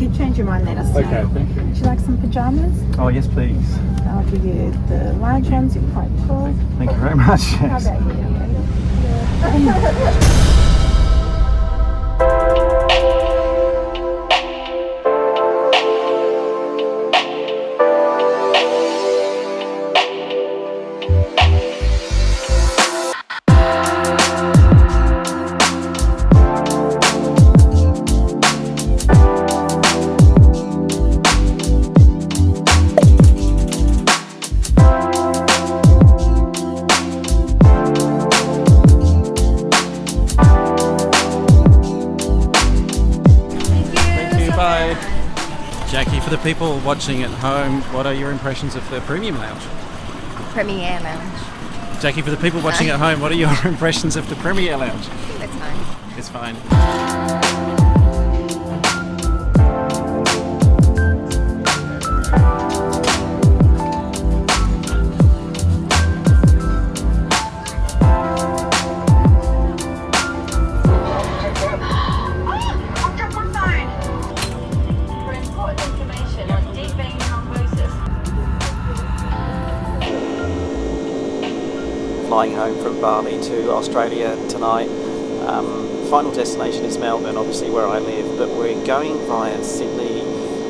you change your mind, let us know. Okay, thank you. Would you like some pajamas? Oh, yes, please. I'll give you the large ones, you're quite tall. Thank you very much. How Yes. about you? Jackie, for the people watching at home, what are your impressions of the Premium Lounge? Premier Lounge. Jackie, for the people watching at home, what are your impressions of the Premier Lounge? I think that's fine. It's fine. Flying home from Bali to Australia tonight. Final destination is Melbourne, obviously where I live, but we're going via Sydney,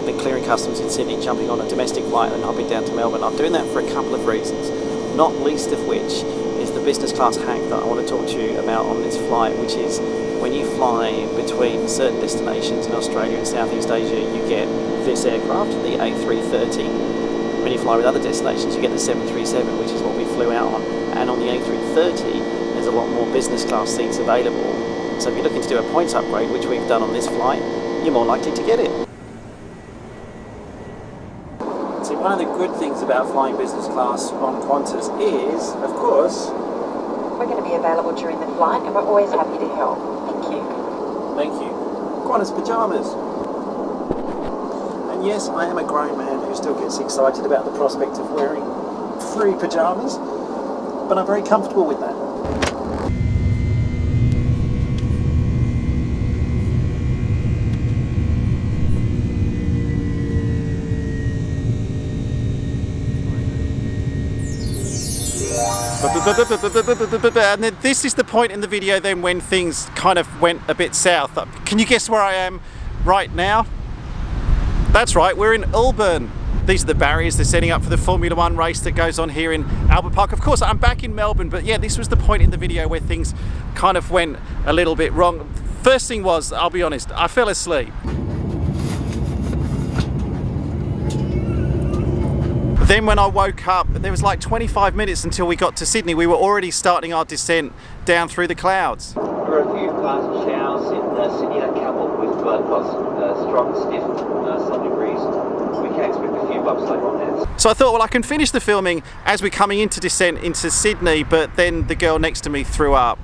then clearing customs in Sydney, jumping on a domestic flight and hopping down to Melbourne. I'm doing that for a couple of reasons, not least of which is the business class hack that I want to talk to you about on this flight, which is when you fly between certain destinations in Australia and Southeast Asia, you get this aircraft, the A330. When you fly with other destinations, you get the 737, which is what we flew out on. And on the A330, there's a lot more business class seats available. So if you're looking to do a points upgrade, which we've done on this flight, you're more likely to get it. See, one of the good things about flying business class on Qantas is, of course, we're going to be available during the flight and we're always happy to help. Thank you. Thank you. Qantas pyjamas. And yes, I am a grown man who still gets excited about the prospect of wearing free pyjamas, but I'm very comfortable with that. And then this is the point in the video then when things kind of went a bit south. Can you guess where I am right now? That's right, we're in Melbourne. These are the barriers they're setting up for the Formula One race that goes on here in Albert Park. Of course, I'm back in Melbourne, but yeah, this was the point in the video where things kind of went a little bit wrong. First thing was, I'll be honest, I fell asleep. Then when I woke up, there was like 25 minutes until we got to Sydney. We were already starting our descent down through the clouds. There were a few fast showers in Sydney, coupled with strong, stiff, sunny breeze. We can expect a few bumps later on there. So I thought, well, I can finish the filming as we're coming into descent into Sydney, but then the girl next to me threw up.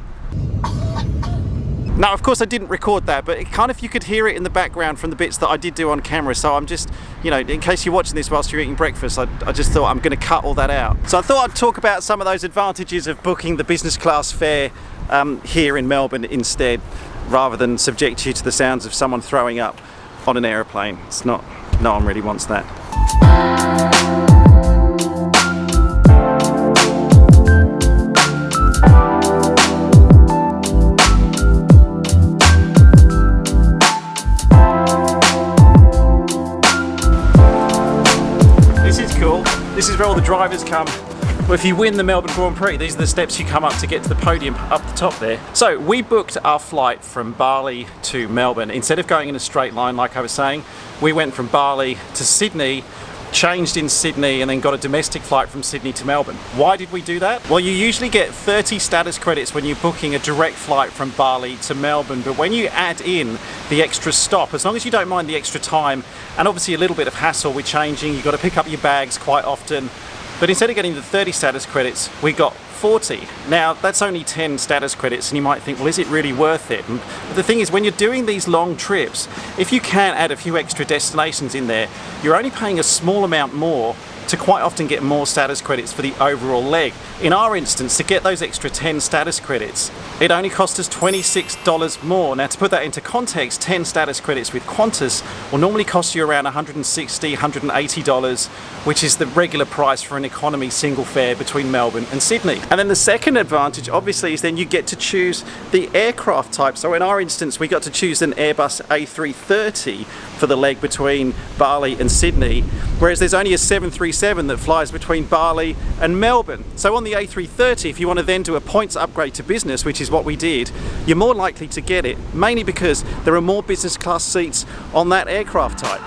Now, of course, I didn't record that, but it kind of, you could hear it in the background from the bits that I did do on camera. So I'm just, you know, in case you're watching this whilst you're eating breakfast, I just thought I'm going to cut all that out. So I thought I'd talk about some of those advantages of booking the business class fare here in Melbourne instead, rather than subject you to the sounds of someone throwing up on an aeroplane. It's not, no one really wants that. This is where all the drivers come. Well, if you win the Melbourne Grand Prix, these are the steps you come up to get to the podium up the top there. So we booked our flight from Bali to Melbourne. Instead of going in a straight line like I was saying, we went from Bali to Sydney, changed in Sydney, and then got a domestic flight from Sydney to Melbourne. Why did we do that? Well, you usually get 30 status credits when you're booking a direct flight from Bali to Melbourne, but when you add in the extra stop, as long as you don't mind the extra time, and obviously a little bit of hassle with changing, you've got to pick up your bags quite often, but instead of getting the 30 status credits, we got 40. Now, that's only 10 status credits, and you might think, well, is it really worth it? And the thing is, when you're doing these long trips, if you can add a few extra destinations in there, you're only paying a small amount more to quite often get more status credits for the overall leg. In our instance, to get those extra 10 status credits, it only cost us $26 more. Now, to put that into context, 10 status credits with Qantas will normally cost you around $160, $180, which is the regular price for an economy single fare between Melbourne and Sydney. And then the second advantage, obviously, is then you get to choose the aircraft type. So in our instance, we got to choose an Airbus A330 for the leg between Bali and Sydney, whereas there's only a 737 that flies between Bali and Melbourne. So on the A330, if you want to then do a points upgrade to business, which is what we did, you're more likely to get it, mainly because there are more business class seats on that aircraft type.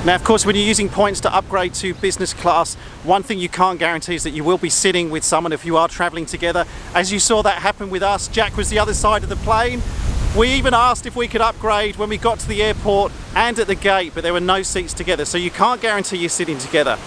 Now, of course, when you're using points to upgrade to business class, one thing you can't guarantee is that you will be sitting with someone if you are traveling together. As you saw that happen with us, Jack was the other side of the plane. We even asked if we could upgrade when we got to the airport and at the gate, but there were no seats together, so you can't guarantee you're sitting together.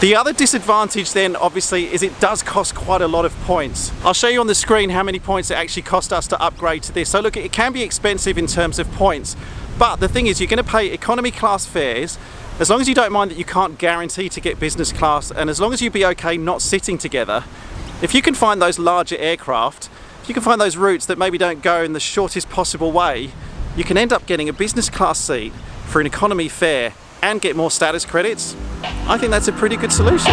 The other disadvantage then, obviously, is it does cost quite a lot of points. I'll show you on the screen how many points it actually cost us to upgrade to this. So look, it can be expensive in terms of points, but the thing is, you're going to pay economy class fares, as long as you don't mind that you can't guarantee to get business class, and as long as you be okay not sitting together. If you can find those larger aircraft, if you can find those routes that maybe don't go in the shortest possible way, you can end up getting a business class seat for an economy fare and get more status credits. I think that's a pretty good solution.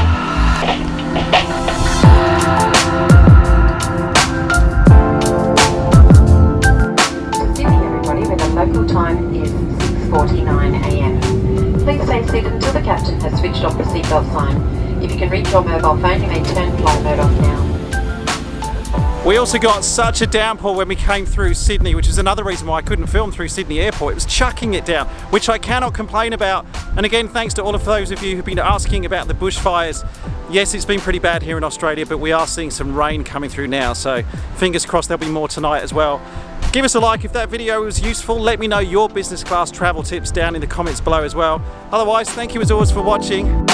Sydney, everybody, where the local time is 6:49 a.m. Please stay seated until the captain has switched off the seatbelt sign. If you can reach your mobile phone, you may turn flight mode off now. We also got such a downpour when we came through Sydney, which is another reason why I couldn't film through Sydney Airport. It was chucking it down, which I cannot complain about. And again, thanks to all of those of you who've been asking about the bushfires. Yes, it's been pretty bad here in Australia, but we are seeing some rain coming through now, so fingers crossed there'll be more tonight as well. Give us a like if that video was useful. Let me know your business class travel tips down in the comments below as well. Otherwise, thank you as always for watching.